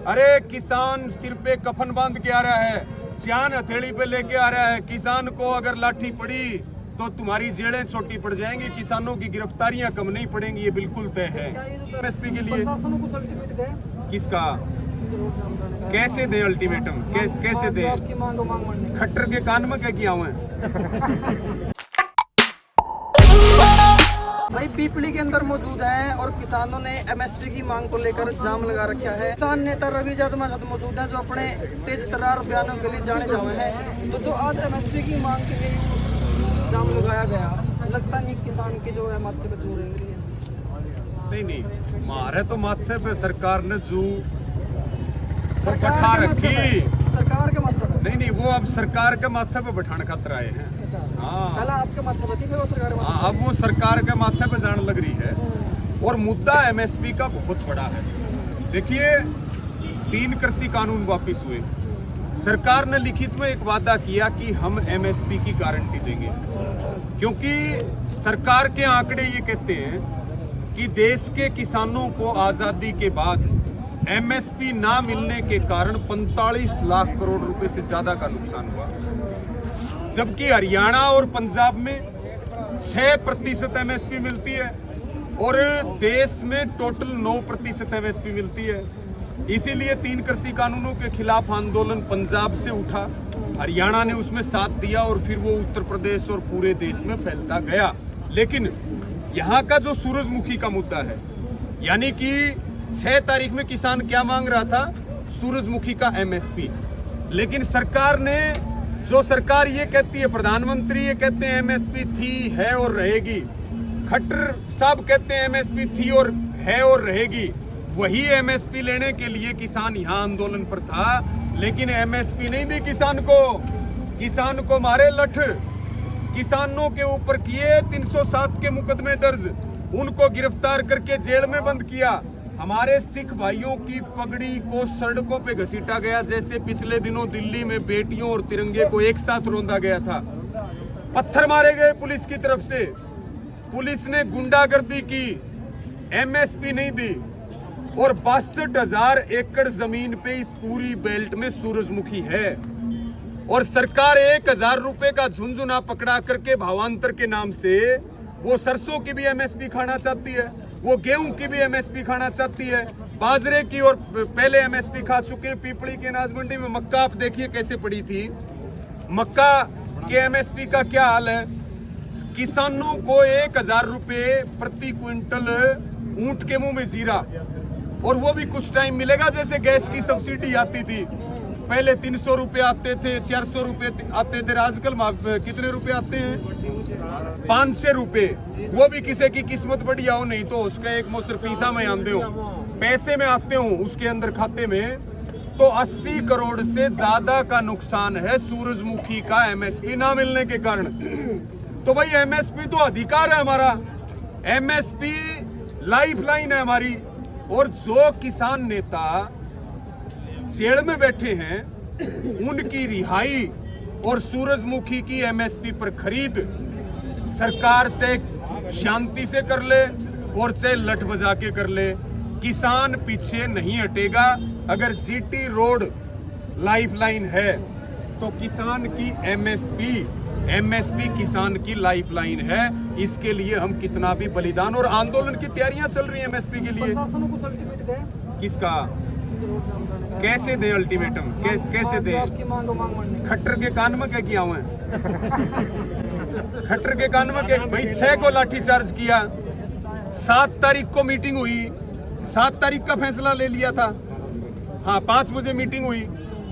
अरे किसान सिर पे कफन बांध के आ रहा है, सियान हथेली पे लेके आ रहा है। किसान को अगर लाठी पड़ी तो तुम्हारी जेलें छोटी पड़ जाएंगी, किसानों की गिरफ्तारियां कम नहीं पड़ेंगी, ये बिल्कुल तय है। एमएसपी के लिए किसका कैसे दे अल्टीमेटम, कैसे दे? खट्टर के कान में क्या किया हुआ है? भाई पीपली के अंदर मौजूद हैं और किसानों ने एमएसपी की मांग को लेकर जाम लगा रखा है। किसान नेता रवि यादव हमारे साथ मौजूद हैं जो अपने तेज तर्रार बयानों के लिए जाने जाए हैं। तो जो आज एमएसपी की मांग के लिए जाम लगाया गया, लगता नहीं किसान के जो है माथे पे जोर है। नहीं, मारे तो माथे पे सरकार ने जू बैठा रखी। सरकार के माथे पे नहीं, वो अब सरकार के माथे पे बैठाने खातिर आए हैं। हाँ, पहला आपके माथे पे थी, फिर वो सरकार के हाँ, अब वो सरकार के माथे पे जाने लग रही है। और मुद्दा एमएसपी का बहुत बड़ा है। देखिए, 3 कृषि कानून वापस हुए। सरकार ने लिखित में एक वादा किया कि हम एमएसपी की गारंटी देंगे, क्योंकि सरकार के आंकड़े ये कहते हैं कि देश के किसानों को आजादी के बाद एमएसपी ना मिलने के कारण 45 लाख करोड़ रुपए से ज्यादा का नुकसान हुआ, जबकि हरियाणा और पंजाब में 6% एमएसपी मिलती है और देश में टोटल 9% एमएसपी मिलती है। इसीलिए 3 कृषि कानूनों के खिलाफ आंदोलन पंजाब से उठा, हरियाणा ने उसमें साथ दिया और फिर वो उत्तर प्रदेश और पूरे देश में फैलता गया। लेकिन यहाँ का जो सूरजमुखी का मुद्दा है, यानी कि 6 तारीख में किसान क्या मांग रहा था? सूरजमुखी का एमएसपी। लेकिन सरकार ने, जो सरकार ये कहती है, प्रधानमंत्री ये कहते हैं एमएसपी थी, है और रहेगी, खट्टर साहब कहते हैं एमएसपी थी और है और रहेगी, वही एमएसपी लेने के लिए किसान यहाँ आंदोलन पर था। लेकिन एमएसपी नहीं दी किसान को मारे लठ, किसानों के ऊपर किए 307 के मुकदमे दर्ज, उनको गिरफ्तार करके जेल में बंद किया। हमारे सिख भाइयों की पगड़ी को सड़कों पे घसीटा गया, जैसे पिछले दिनों दिल्ली में बेटियों और तिरंगे को एक साथ रौंदा गया था। पत्थर मारे गए पुलिस की तरफ से, पुलिस ने गुंडागर्दी की, एमएसपी नहीं दी। और 62,000 एकड़ जमीन पे इस पूरी बेल्ट में सूरजमुखी है और सरकार 1,000 रुपए का झुंझुना पकड़ा करके भावांतर के नाम से वो सरसों की भी एमएसपी खाना चाहती है, वो गेहूं की भी एमएसपी खाना चाहती है, बाजरे की और पहले एमएसपी खा चुके हैं। पीपली के अनाज मंडी में मक्का आप देखिए कैसे पड़ी थी, मक्का के एमएसपी का क्या हाल है। किसानों को 1,000 रुपए प्रति क्विंटल ऊंट के मुंह में जीरा, और वो भी कुछ टाइम मिलेगा। जैसे गैस की सब्सिडी आती थी, पहले 300 रुपए आते थे, 400 रुपए आते थे, आजकल कितने रुपए आते हैं? 500 रुपए। वो भी किसी की किस्मत बढ़िया हो, नहीं तो उसका एक मोसर पीसा में आंदे हो, पैसे में आते हो उसके अंदर खाते में। तो 80 करोड़ से ज्यादा का नुकसान है सूरजमुखी का एमएसपी ना मिलने के कारण। तो भाई एमएसपी तो अधिकार है हमारा, एमएसपी लाइफलाइन है हमारी। और जो किसान नेता जेल में बैठे हैं उनकी रिहाई और सूरजमुखी की एमएसपी पर खरीद सरकार चाहे शांति से कर ले और चाहे लठ बजा के कर ले, किसान पीछे नहीं हटेगा। अगर जीटी रोड लाइफलाइन है तो किसान की एमएसपी किसान की लाइफलाइन है। इसके लिए हम कितना भी बलिदान और आंदोलन की तैयारियां चल रही है एमएसपी के लिए। किसका कैसे दे अल्टीमेटम, कैसे दे? खट्टर के कान में क्या किया हुआ है? खट्टर के कान में क्या? भाई 6 को लाठीचार्ज किया, 7 तारीख को मीटिंग हुई, 7 तारीख का फैसला ले लिया था। हाँ, 5 बजे मीटिंग हुई।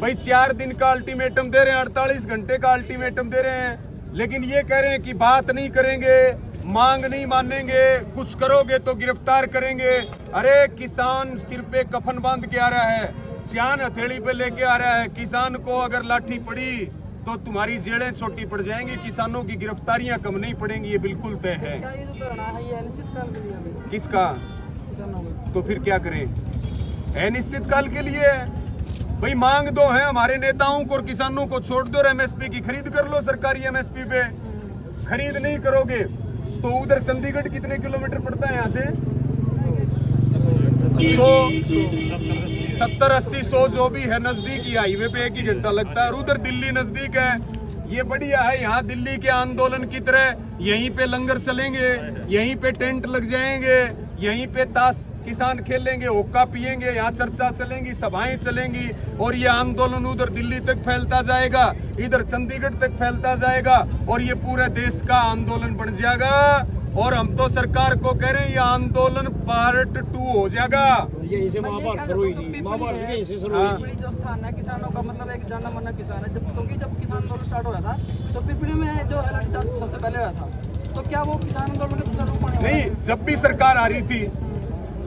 भाई 4 दिन का अल्टीमेटम दे रहे हैं, 48 घंटे का अल्टीमेटम दे रहे हैं, लेकिन ये कह रहे हैं कि बात नहीं करेंगे, मांग नहीं मानेंगे, कुछ करोगे तो गिरफ्तार करेंगे। अरे किसान सिर पे कफन बांध के आ रहा है, सियान हथेली पे लेके आ रहा है, किसान को अगर लाठी पड़ी तो तुम्हारी जेलें छोटी पड़ जाएंगी, किसानों की गिरफ्तारियां कम नहीं पड़ेंगी, ये बिल्कुल तय है। किसका? तो फिर क्या करें? अनिश्चित काल के लिए भाई मांग दो है हमारे नेताओं को और किसानों को छोड़ दो और एमएसपी की खरीद कर लो। सरकारी एमएसपी पे खरीद नहीं करोगे तो उधर चंडीगढ़ कितने किलोमीटर पड़ता है यहाँ से? 70-80 100 जो भी है नजदीक ही, हाईवे पे 1 ही घंटा लगता है। और उधर दिल्ली नजदीक है, ये बढ़िया है। यहाँ दिल्ली के आंदोलन की तरह यहीं पे लंगर चलेंगे, यहीं पे टेंट लग जाएंगे, यहीं पे ताश किसान खेलेंगे, हुक्का पिएंगे, यहाँ चर्चा चलेंगी, सभाएं चलेंगी, और ये आंदोलन उधर दिल्ली तक फैलता जाएगा, इधर चंडीगढ़ तक फैलता जाएगा, और ये पूरे देश का आंदोलन बन जाएगा। और हम तो सरकार को कह रहे हैं ये आंदोलन पार्ट 2 हो जाएगा। यही से महाभारत शुरू हुई थी, महाभारत यहीं से शुरू हुई। जो स्थान है किसानों का, मतलब एक जाना माना किसान है, क्योंकि जब किसान आंदोलन स्टार्ट हो रहा था तो पिपली में जो लाठीचार्ज सबसे पहले हुआ था, तो क्या वो किसान आंदोलन का रूप नहीं, जब भी सरकार आ रही थी,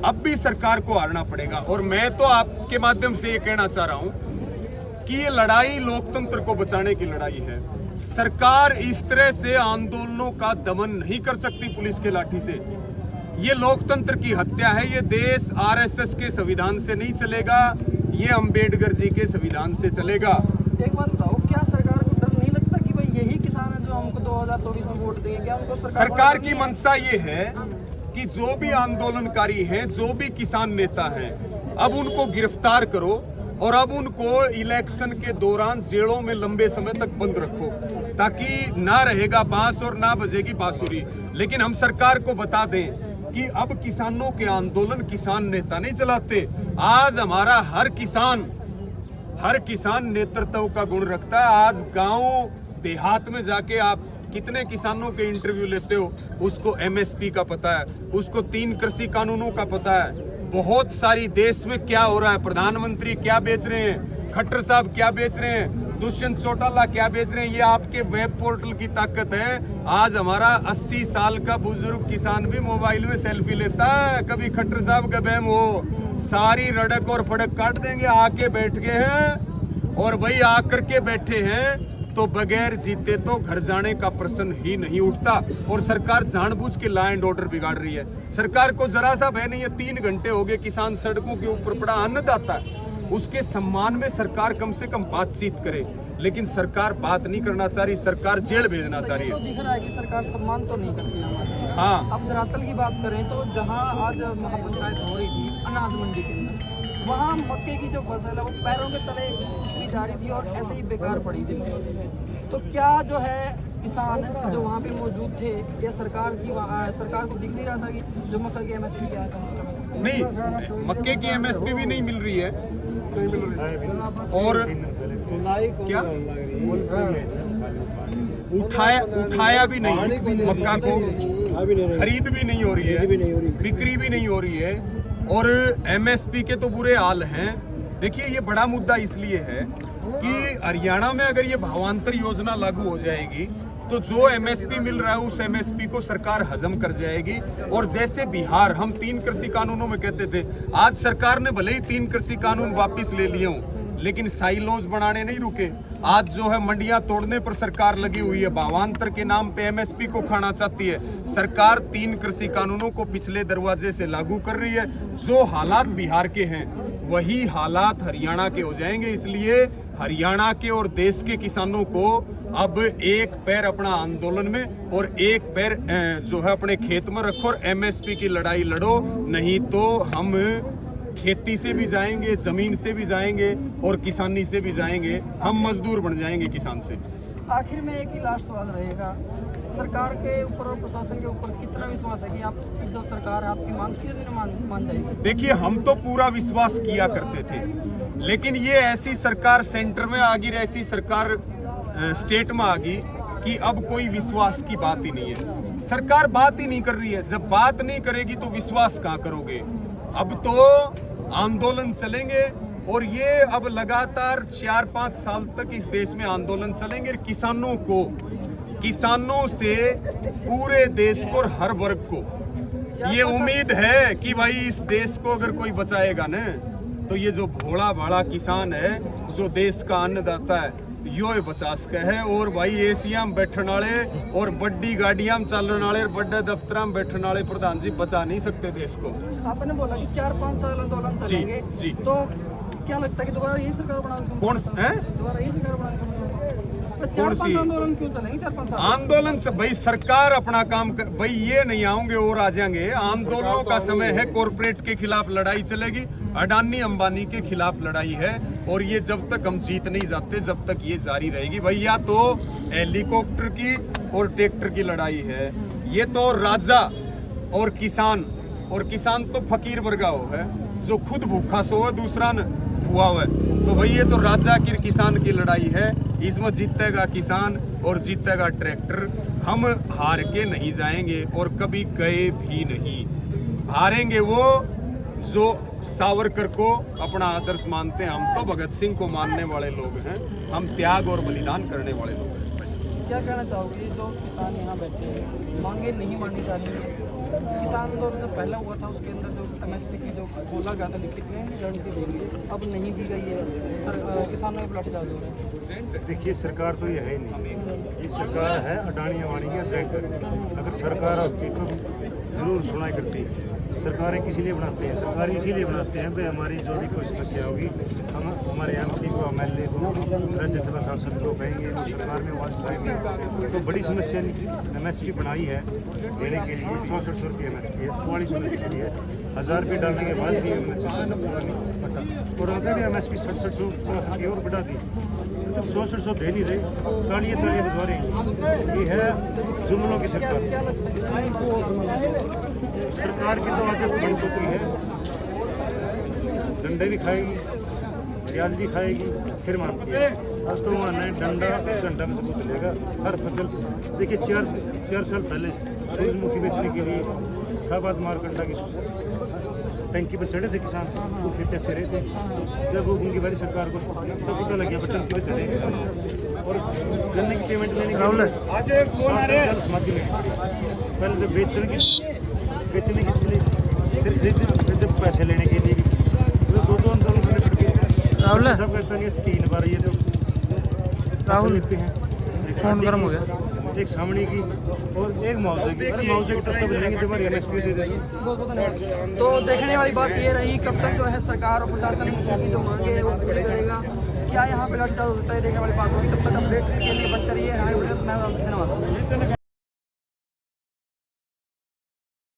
अब भी सरकार को हारना पड़ेगा। और मैं तो आपके माध्यम से ये कहना चाह रहा हूं कि ये लड़ाई लोकतंत्र को बचाने की लड़ाई है। सरकार इस तरह से आंदोलनों का दमन नहीं कर सकती पुलिस के लाठी से। ये लोकतंत्र की हत्या है। ये देश आरएसएस के संविधान से नहीं चलेगा, ये अंबेडकर जी के संविधान से चलेगा। एक बात बताओ, क्या सरकार को डर नहीं लगता कि भाई यही किसान है जो हमको 2024 में वोट देंगे? क्या उनको सरकार की मंशा ये है कि जो भी आंदोलनकारी हैं, जो भी किसान नेता हैं, अब उनको गिरफ्तार करो और अब उनको इलेक्शन के दौरान जेलों में लंबे समय तक बंद रखो, ताकि ना रहेगा बांस और ना बजेगी बांसुरी। लेकिन हम सरकार को बता दें कि अब किसानों के आंदोलन किसान नेता नहीं चलाते। आज हमारा हर किसान नेतृत्व का गुण रखता है। आज गांव देहात में जाके आप कितने किसानों के इंटरव्यू लेते हो, उसको एमएसपी का पता है, उसको 3 कृषि कानूनों का पता है, बहुत सारी देश में क्या हो रहा है, प्रधानमंत्री क्या बेच रहे हैं, खट्टर साहब क्या बेच रहे हैं, दुष्यंत चौटाला क्या बेच रहे हैं। ये आपके वेब पोर्टल की ताकत है। आज हमारा 80 साल का बुजुर्ग किसान भी मोबाइल में सेल्फी लेता है। कभी खट्टर साहब का बहम हो, सारी रड़क और फड़क काट देंगे। आके बैठ गए हैं, और भाई आकर के बैठे हैं तो बगैर जीते तो घर जाने का प्रश्न ही नहीं उठता। और सरकार जानबूझ के लॉ एंड ऑर्डर बिगाड़ रही है। सरकार को जरा सा भय नहीं है। 3 घंटे हो गए किसान सड़कों के ऊपर पड़ा, अन्नदाता है, उसके सम्मान में सरकार कम से कम बातचीत करे। लेकिन सरकार बात नहीं करना चाह रही, सरकार जेल भेजना चाह रही है। तो दिख रहा है कि सरकार सम्मान तो नहीं करती है। हाँ, अब धरातल की बात करें तो जहाँ आज महापंचायत हो रही थी अनाज मंडी के अंदर, वहाँ मक्के की जो फसल है वो पैरों के तले उसकी जा रही थी और ऐसे ही बेकार पड़ी थी। तो क्या जो है किसान जो वहाँ पे मौजूद थे, या सरकार को दिख नहीं रहा था कि जो मक्का की एमएसपी क्या है? नहीं, मक्के की एमएसपी भी नहीं मिल रही है, और क्या उठाया भी नहीं, मक्का को खरीद भी नहीं हो रही है, बिक्री भी नहीं हो रही है, और एमएसपी के तो बुरे हाल हैं। देखिए, ये बड़ा मुद्दा इसलिए है कि हरियाणा में अगर ये भावांतर योजना लागू हो जाएगी तो जो एमएसपी मिल रहा है उस एमएसपी को सरकार हजम कर जाएगी। और जैसे बिहार, हम 3 कृषि कानूनों में कहते थे, आज सरकार ने भले ही 3 कृषि कानून वापस ले लिए हों, लेकिन साइलोज बनाने नहीं रुके। आज जो है मंडियां तोड़ने पर सरकार लगी हुई है, भावांतर के नाम पे एमएसपी को खाना चाहती है। सरकार 3 कृषि कानूनों को पिछले दरवाजे से लागू कर रही है। जो हालात बिहार के हैं वही हालात हरियाणा के हो जाएंगे। इसलिए हरियाणा के और देश के किसानों को अब एक पैर अपना आंदोलन में और एक पैर जो है अपने खेत में रखो और एमएसपी की लड़ाई लड़ो। नहीं तो हम खेती से भी जाएंगे, जमीन से भी जाएंगे और किसानी से भी जाएंगे। हम मजदूर बन जाएंगे किसान से। आखिर में एक ही लास्ट सवाल रहेगा, सरकार के ऊपर और प्रशासन के ऊपर कितना विश्वास है कि आप जो सरकार आपकी मांग कितनी मान जाएगी? देखिए, हम तो पूरा विश्वास किया करते थे, लेकिन ये ऐसी सरकार सेंटर में आ गई, ऐसी सरकार स्टेट में आ गई कि अब कोई विश्वास की बात ही नहीं है। सरकार बात ही नहीं कर रही है। जब बात नहीं करेगी तो विश्वास कहाँ करोगे? अब तो आंदोलन चलेंगे, और ये अब लगातार 4-5 साल तक इस देश में आंदोलन चलेंगे। किसानों से पूरे देश को और हर वर्ग को ये उम्मीद है कि भाई इस देश को अगर कोई बचाएगा ना, तो ये जो भोला भाला किसान है, जो देश का अन्नदाता है, यो बचा सके है। और भाई एशिया में बैठने वाले और बड़ी गाड़ियां में चलने वाले और बड़े दफ्तर में बैठने वाले प्रधान जी बचा नहीं सकते देश को। आपने बोला कि 4-5 साल आंदोलन चलेंगे, जी। तो क्या लगता है कि दोबारा यही सरकार बनाएगी? कौन है? दोबारा यही सरकार बनाएगी? 4-5 आंदोलन क्यों चलेंगे? 4-5 साल आंदोलन से भाई सरकार अपना काम कर, भाई ये नहीं आओगे और आ जाएंगे। आंदोलनों का समय है, कॉर्पोरेट के खिलाफ लड़ाई चलेगी, अडानी अंबानी के खिलाफ लड़ाई है और ये जब तक हम जीत नहीं जाते जब तक ये जारी रहेगी। भैया तो हेलीकॉप्टर की और ट्रैक्टर की लड़ाई है, ये तो राजा और किसान तो फकीर वर्गा हो है जो खुद भूखा सो है दूसरा न हुआ है। तो भाई ये तो राजा की किसान की लड़ाई है, इसमें जीतेगा किसान और जीतेगा ट्रैक्टर। हम हार के नहीं जाएंगे और कभी गए भी नहीं। हारेंगे वो जो सावरकर को अपना आदर्श मानते हैं, हम तो भगत सिंह को मानने वाले लोग हैं, हम त्याग और बलिदान करने वाले लोग हैं। क्या कहना चाहोगे जो किसान यहाँ बैठे हैं, मांगे नहीं मानी जा रही है? किसान आंदोलन जो पहला हुआ था उसके अंदर जो MSP की जो बोला गया था लिखित में गारंटी देंगे, अब नहीं दी गई है, किसानों के लाठीचार्ज हो रहे हैं। देखिए सरकार तो ये है ही नहीं, ये सरकार है अडानी अवानी की एजेंट। अगर सरकार होती तो जरूर सुनाई करती। सरकारें किसी लिए बनाते हैं? सरकार इसीलिए बनाते हैं भाई हमारी जो भी कोई समस्या होगी हम हमारे MP को MLA को राज्यसभा सांसद को कहेंगे, वो सरकार में आवाज़ उठाएंगे। तो बड़ी समस्या MSP बनाई है देने के लिए, 6400 रुपये MSP है, 4400 रुपये है, 1000 रुपये डालने के बाद भी और अगर भी MSP 6700 की और बढ़ा दी। जब 6400 दे नहीं रहे, तालियां बजा रहे, ये है जुमलों की सरकार। सरकार की तो आदत बन चुकी है, डंडे भी खाएगी, प्याज भी खाएगी, फिर मानती है। अब तो मानना है डंडा घंटा में सबको चलेगा। हर फसल देखिए 4 साल पहले सूरजमुखी बेचने के लिए शाहबाद मारकंडा की टंकी पर चढ़े थे किसान, वो फिर कैसे रहे थे। जब वो उनकी बारी सरकार को सब पता लग गया टंकी पर चढ़े किसान और गन्ने की पेमेंट लेने पहले तो बेचने की फिर जब पैसे लेने के लिए दो आंदोलन राहुल सब कहता नहीं 3 बार ये तो राहुल लिखते हैं। फोन गर्म हो गया, एक सामने की और एक मुआवजे की। अरे मुआवजे को तब लेंगे जब हमारी MSP दे देंगे। तो देखने वाली बात ये रही कब तक जो है सरकार और प्रशासन की जो मांगे है वो पूरी करेगा, क्या यहाँ पे लाठीचार्ज होता है देखने वाली बात होगी। तब तक अपडेट के लिए बनते रहिए। धन्यवाद।